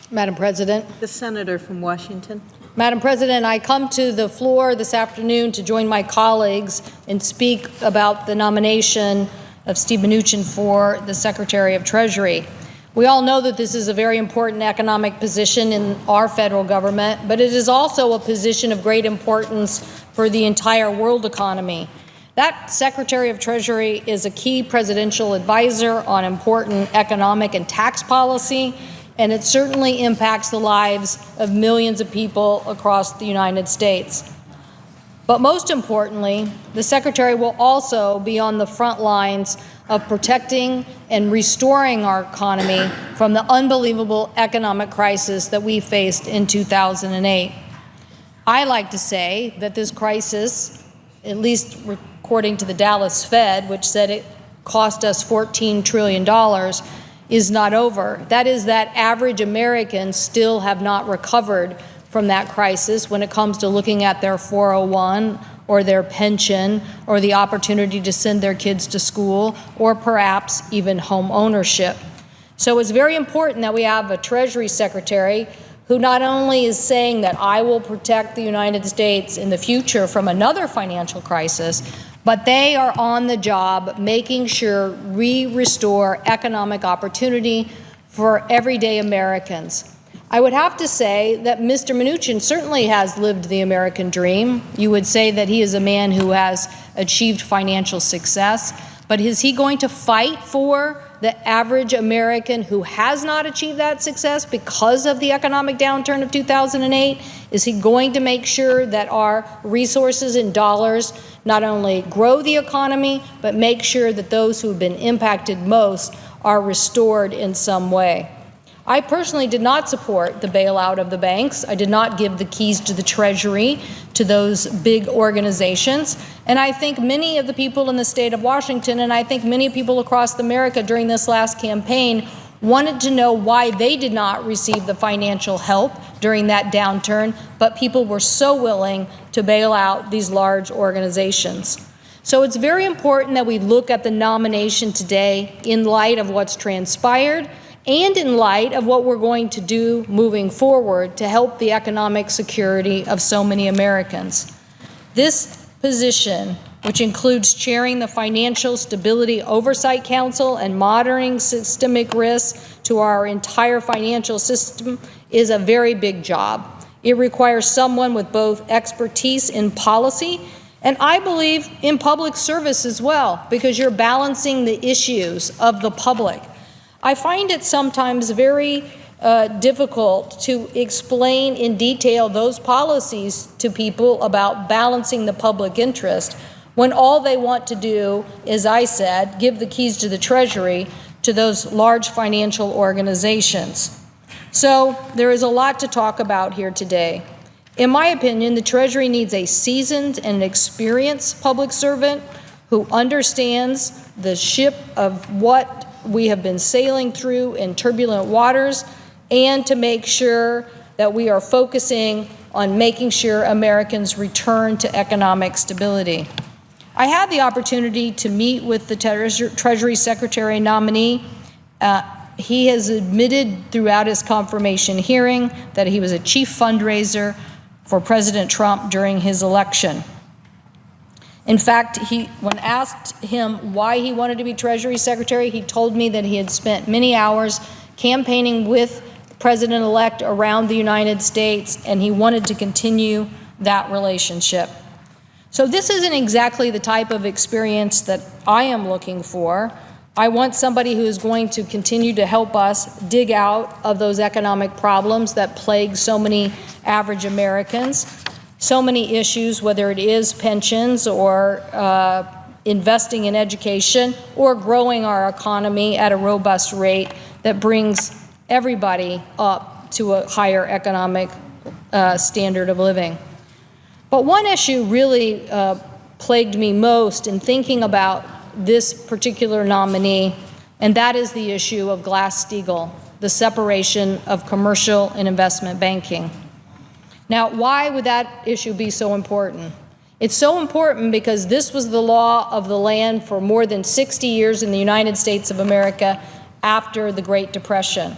Madam President. The senator from Washington. Madam President, I come to the floor this afternoon to join my colleagues and speak about the nomination of Steve Mnuchin for the Secretary of Treasury. We all know that this is a very important economic position in our federal government, but it is also a position of great importance for the entire world economy. That Secretary of Treasury is a key presidential advisor on important economic and tax policy, and it certainly impacts the lives of millions of people across the United States. But most importantly, the Secretary will also be on the front lines of protecting and restoring our economy from the unbelievable economic crisis that we faced in 2008. I like to say that this crisis, at least according to the Dallas Fed, which said it cost us $14 trillion, is not over. That is that average Americans still have not recovered from that crisis when it comes to looking at their 401 or their pension or the opportunity to send their kids to school or perhaps even home ownership. So it's very important that we have a Treasury Secretary who not only is saying that I will protect the United States in the future from another financial crisis, but they are on the job making sure we restore economic opportunity for everyday Americans. I would have to say that Mr. Mnuchin certainly has lived the American dream. You would say that he is a man who has achieved financial success, but is he going to fight for the average American who has not achieved that success because of the economic downturn of 2008? Is he going to make sure that our resources in dollars not only grow the economy, but make sure that those who have been impacted most are restored in some way? I personally did not support the bailout of the banks. I did not give the keys to the Treasury to those big organizations. And I think many of the people in the state of Washington, and I think many people across America during this last campaign, wanted to know why they did not receive the financial help during that downturn, but people were so willing to bail out these large organizations. So it's very important that we look at the nomination today in light of what's transpired and in light of what we're going to do moving forward to help the economic security of so many Americans. This position, which includes chairing the Financial Stability Oversight Council and monitoring systemic risks to our entire financial system, is a very big job. It requires someone with both expertise in policy and, I believe, in public service as well, because you're balancing the issues of the public. I find it sometimes very difficult to explain in detail those policies to people about balancing the public interest when all they want to do, as I said, give the keys to the Treasury to those large financial organizations. So there is a lot to talk about here today. In my opinion, the Treasury needs a seasoned and experienced public servant who understands the ship of what we have been sailing through in turbulent waters, and to make sure that we are focusing on making sure Americans return to economic stability. I had the opportunity to meet with the Treasury Secretary nominee. He has admitted throughout his confirmation hearing that he was a chief fundraiser for President Trump during his election. In fact, when asked him why he wanted to be Treasury Secretary, he told me that he had spent many hours campaigning with President-elect around the United States, and he wanted to continue that relationship. So this isn't exactly the type of experience that I am looking for. I want somebody who is going to continue to help us dig out of those economic problems that plague so many average Americans. So many issues, whether it is pensions or investing in education or growing our economy at a robust rate that brings everybody up to a higher economic standard of living. But one issue really plagued me most in thinking about this particular nominee, and that is the issue of Glass-Steagall, the separation of commercial and investment banking. Now, why would that issue be so important? It's so important because this was the law of the land for more than 60 years in the United States of America after the Great Depression.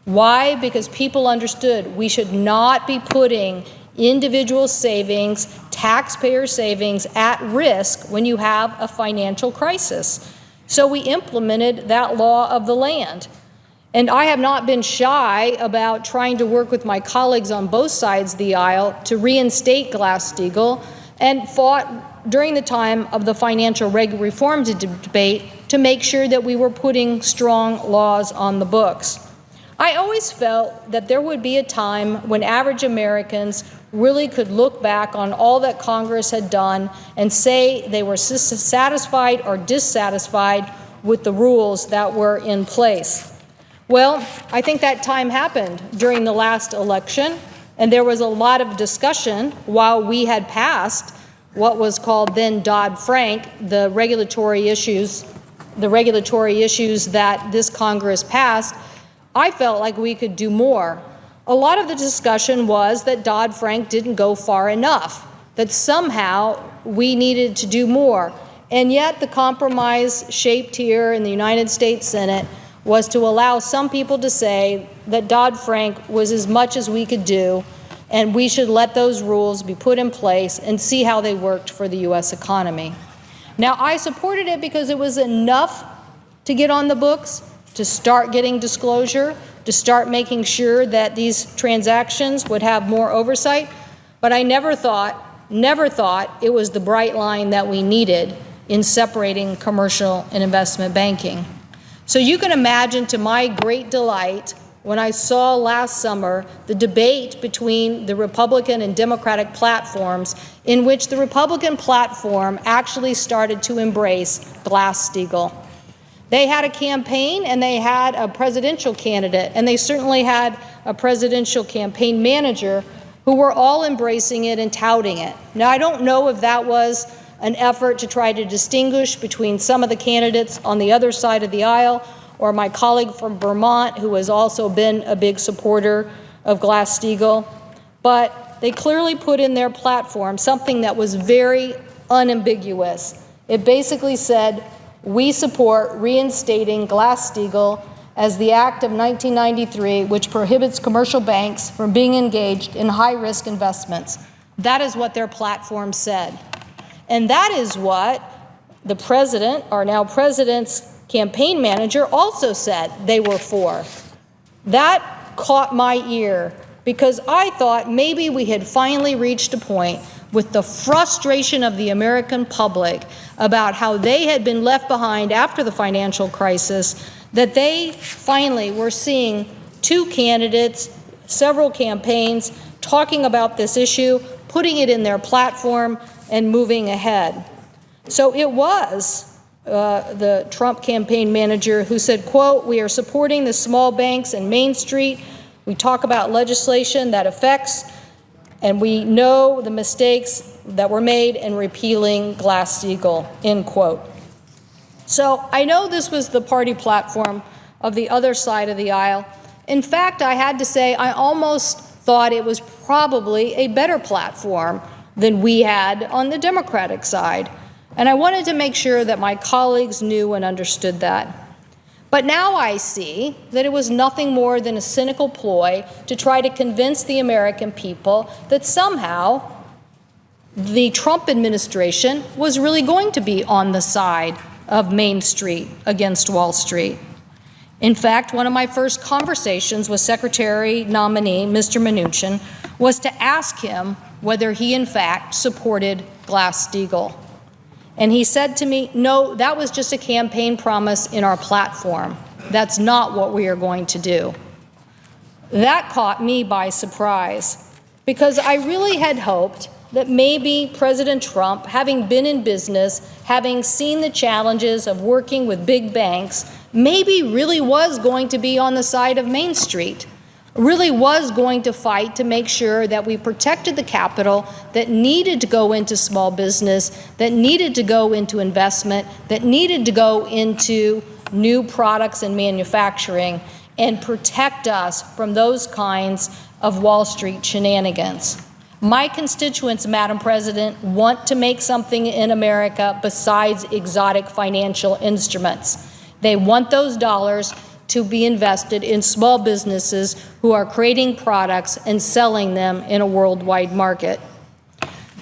Why? Because people understood we should not be putting individual savings, taxpayer savings, at risk when you have a financial crisis. So we implemented that law of the land. And I have not been shy about trying to work with my colleagues on both sides of the aisle to reinstate Glass-Steagall, and fought during the time of the financial reform debate to make sure that we were putting strong laws on the books. I always felt that there would be a time when average Americans really could look back on all that Congress had done and say they were satisfied or dissatisfied with the rules that were in place. Well, I think that time happened during the last election, and there was a lot of discussion while we had passed what was called then Dodd-Frank, the regulatory issues that this Congress passed. I felt like we could do more. A lot of the discussion was that Dodd-Frank didn't go far enough, that somehow we needed to do more. And yet the compromise shaped here in the United States Senate was to allow some people to say that Dodd-Frank was as much as we could do, and we should let those rules be put in place and see how they worked for the U.S. economy. Now, I supported it because it was enough to get on the books, to start getting disclosure, to start making sure that these transactions would have more oversight, but I never thought it was the bright line that we needed in separating commercial and investment banking. So you can imagine, to my great delight, when I saw last summer the debate between the Republican and Democratic platforms, in which the Republican platform actually started to embrace Glass-Steagall. They had a campaign and they had a presidential candidate, and they certainly had a presidential campaign manager who were all embracing it and touting it. Now, I don't know if that was an effort to try to distinguish between some of the candidates on the other side of the aisle, or my colleague from Vermont, who has also been a big supporter of Glass-Steagall, but they clearly put in their platform something that was very unambiguous. It basically said, we support reinstating Glass-Steagall as the Act of 1993, which prohibits commercial banks from being engaged in high-risk investments. That is what their platform said. And that is what the president, our now president's campaign manager, also said they were for. That caught my ear, because I thought maybe we had finally reached a point with the frustration of the American public about how they had been left behind after the financial crisis, that they finally were seeing two candidates, several campaigns, talking about this issue, putting it in their platform, and moving ahead. So it was the Trump campaign manager who said, quote, we are supporting the small banks and Main Street. We talk about legislation that affects, and we know the mistakes that were made in repealing Glass-Steagall, end quote. So I know this was the party platform of the other side of the aisle. In fact, I had to say I almost thought it was probably a better platform than we had on the Democratic side. And I wanted to make sure that my colleagues knew and understood that. But now I see that it was nothing more than a cynical ploy to try to convince the American people that somehow the Trump administration was really going to be on the side of Main Street against Wall Street. In fact, one of my first conversations with Secretary Nominee, Mr. Mnuchin, was to ask him whether he in fact supported Glass-Steagall. And he said to me, no, that was just a campaign promise in our platform. That's not what we are going to do. That caught me by surprise, because I really had hoped that maybe President Trump, having been in business, having seen the challenges of working with big banks, maybe really was going to be on the side of Main Street, really was going to fight to make sure that we protected the capital that needed to go into small business, that needed to go into investment, that needed to go into new products and manufacturing, and protect us from those kinds of Wall Street shenanigans. My constituents, Madam President, want to make something in America besides exotic financial instruments. They want those dollars to be invested in small businesses who are creating products and selling them in a worldwide market.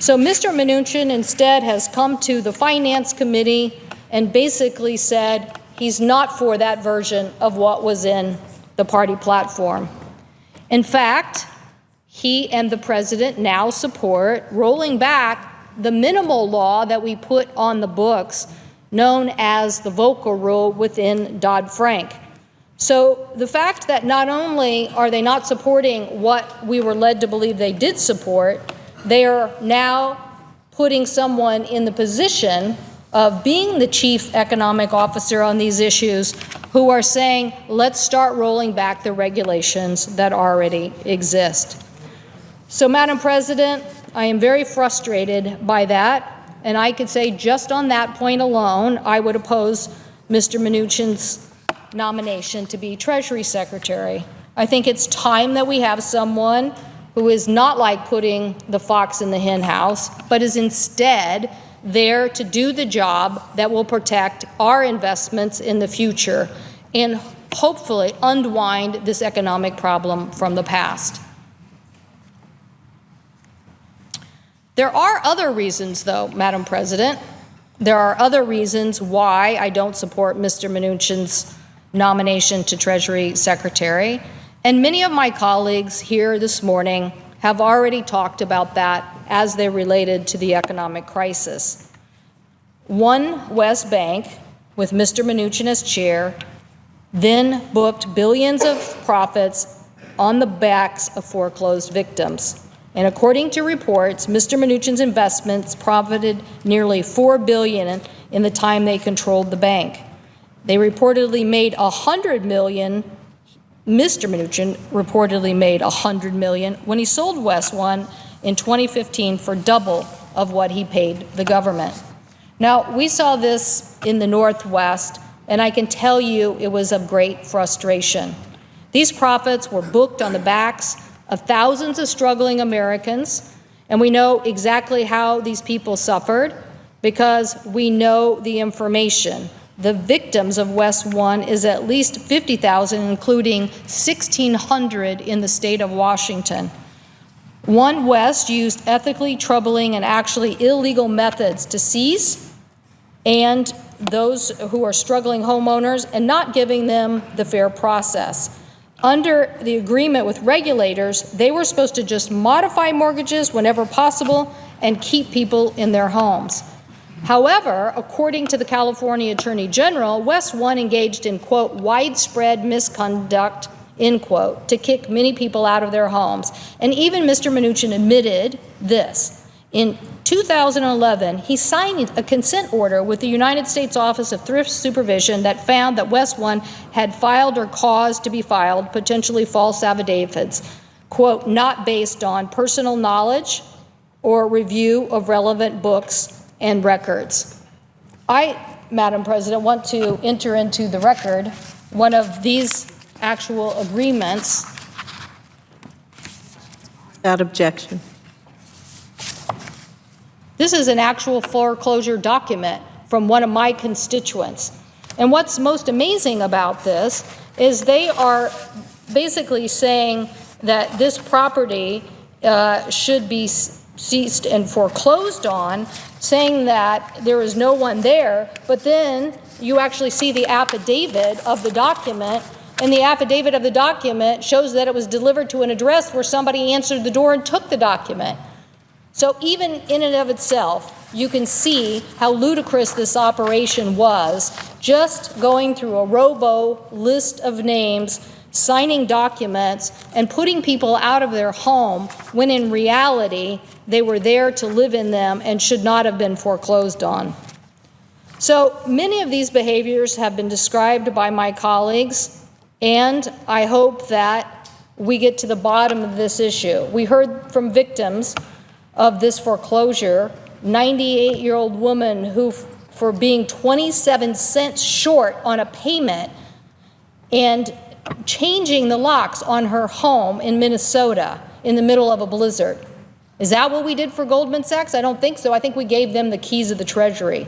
So Mr. Mnuchin instead has come to the Finance Committee and basically said he's not for that version of what was in the party platform. In fact, he and the president now support rolling back the minimal law that we put on the books, known as the Volcker Rule within Dodd-Frank. So the fact that not only are they not supporting what we were led to believe they did support, they are now putting someone in the position of being the chief economic officer on these issues who are saying, let's start rolling back the regulations that already exist. So, Madam President, I am very frustrated by that. And I could say just on that point alone, I would oppose Mr. Mnuchin's nomination to be Treasury Secretary. I think it's time that we have someone who is not like putting the fox in the hen house, but is instead there to do the job that will protect our investments in the future and hopefully unwind this economic problem from the past. There are other reasons, though, Madam President. There are other reasons why I don't support Mr. Mnuchin's nomination to Treasury Secretary, and many of my colleagues here this morning have already talked about that as they related to the economic crisis. One West Bank, with Mr. Mnuchin as chair, then booked billions of profits on the backs of foreclosed victims. And according to reports, Mr. Mnuchin's investments profited nearly $4 billion in the time they controlled the bank. They reportedly made $100 million. Mr. Mnuchin reportedly made $100 million when he sold West One in 2015 for double of what he paid the government. Now, we saw this in the Northwest, and I can tell you it was of great frustration. These profits were booked on the backs of thousands of struggling Americans, and we know exactly how these people suffered because we know the information. The victims of West One is at least 50,000, including 1,600 in the state of Washington. One West used ethically troubling and actually illegal methods to seize and those who are struggling homeowners and not giving them the fair process. Under the agreement with regulators, they were supposed to just modify mortgages whenever possible and keep people in their homes. However, according to the California Attorney General, West One engaged in, quote, widespread misconduct, end quote, to kick many people out of their homes. And even Mr. Mnuchin admitted this. In 2011, he signed a consent order with the United States Office of Thrift Supervision that found that West One had filed or caused to be filed potentially false affidavits, quote, not based on personal knowledge or review of relevant books and records. I, Madam President, want to enter into the record one of these actual agreements. Without objection. This is an actual foreclosure document from one of my constituents. And what's most amazing about this is they are basically saying that this property should be ceased and foreclosed on, saying that there is no one there, but then you actually see the affidavit of the document, and the affidavit of the document shows that it was delivered to an address where somebody answered the door and took the document. So even in and of itself, you can see how ludicrous this operation was, just going through a robo list of names, signing documents, and putting people out of their home when in reality they were there to live in them and should not have been foreclosed on. So many of these behaviors have been described by my colleagues, and I hope that we get to the bottom of this issue. We heard from victims of this foreclosure, 98-year-old woman who, for being 27 cents short on a payment and changing the locks on her home in Minnesota in the middle of a blizzard. Is that what we did for Goldman Sachs? I don't think so. I think we gave them the keys of the Treasury.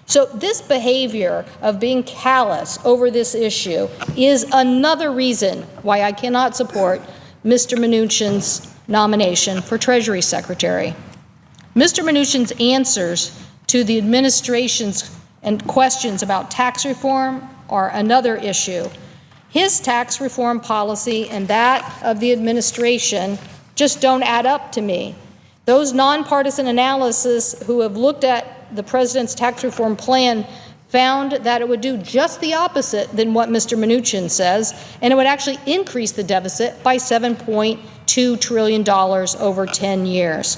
So this behavior of being callous over this issue is another reason why I cannot support Mr. Mnuchin's nomination for Treasury Secretary. Mr. Mnuchin's answers to the administration's and questions about tax reform are another issue. His tax reform policy and that of the administration just don't add up to me. Those nonpartisan analysts who have looked at the president's tax reform plan found that it would do just the opposite than what Mr. Mnuchin says, and it would actually increase the deficit by $7.2 trillion over 10 years.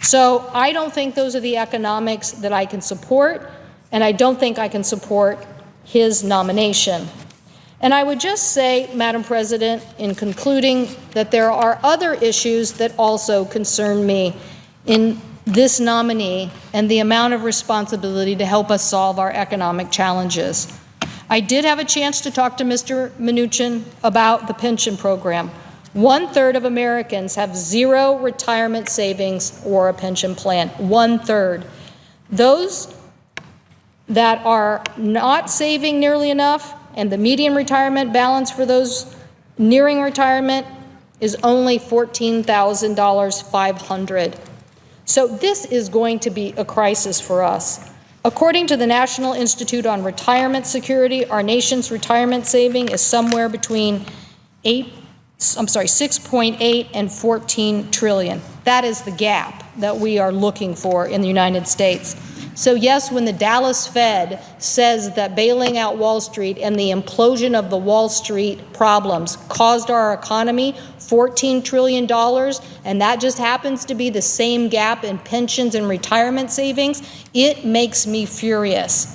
So I don't think those are the economics that I can support, and I don't think I can support his nomination. And I would just say, Madam President, in concluding, that there are other issues that also concern me in this nominee and the amount of responsibility to help us solve our economic challenges. I did have a chance to talk to Mr. Mnuchin about the pension program. 1/3 of Americans have zero retirement savings or a pension plan. 1/3. Those that are not saving nearly enough, and the median retirement balance for those nearing retirement is only $14,500. So this is going to be a crisis for us. According to the National Institute on Retirement Security, our nation's retirement saving is somewhere between 6.8 and 14 trillion. That is the gap that we are looking for in the United States. So yes, when the Dallas Fed says that bailing out Wall Street and the implosion of the Wall Street problems caused our economy $14 trillion, and that just happens to be the same gap in pensions and retirement savings, it makes me furious.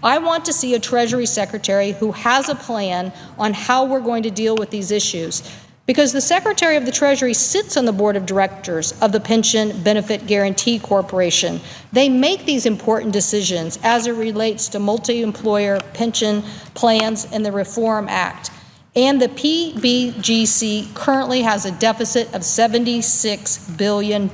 I want to see a Treasury Secretary who has a plan on how we're going to deal with these issues, because the Secretary of the Treasury sits on the board of directors of the Pension Benefit Guaranty Corporation. They make these important decisions as it relates to multi-employer pension plans and the Reform Act. And the PBGC currently has a deficit of $76 billion.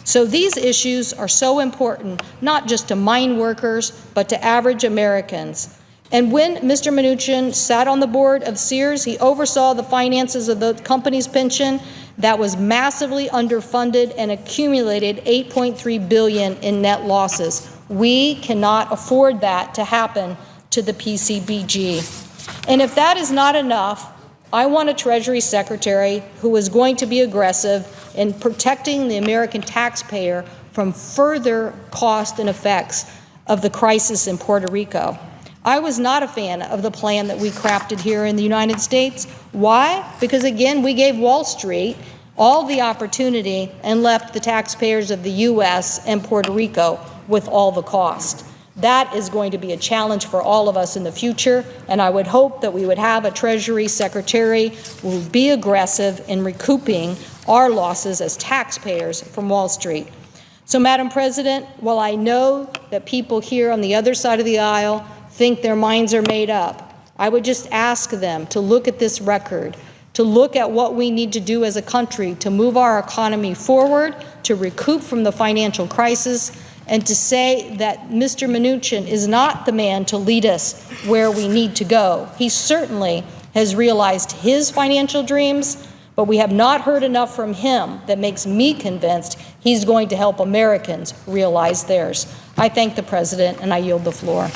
So these issues are so important, not just to mine workers, but to average Americans. And when Mr. Mnuchin sat on the board of Sears, he oversaw the finances of the company's pension that was massively underfunded and accumulated $8.3 billion in net losses. We cannot afford that to happen to the PCBG. And if that is not enough, I want a Treasury Secretary who is going to be aggressive in protecting the American taxpayer from further cost and effects of the crisis in Puerto Rico. I was not a fan of the plan that we crafted here in the United States. Why? Because, again, we gave Wall Street all the opportunity and left the taxpayers of the U.S. and Puerto Rico with all the cost. That is going to be a challenge for all of us in the future, and I would hope that we would have a Treasury Secretary who will be aggressive in recouping our losses as taxpayers from Wall Street. So, Madam President, while I know that people here on the other side of the aisle think their minds are made up, I would just ask them to look at this record, to look at what we need to do as a country to move our economy forward, to recoup from the financial crisis, and to say that Mr. Mnuchin is not the man to lead us where we need to go. He certainly has realized his financial dreams, but we have not heard enough from him that makes me convinced he's going to help Americans realize theirs. I thank the President, and I yield the floor.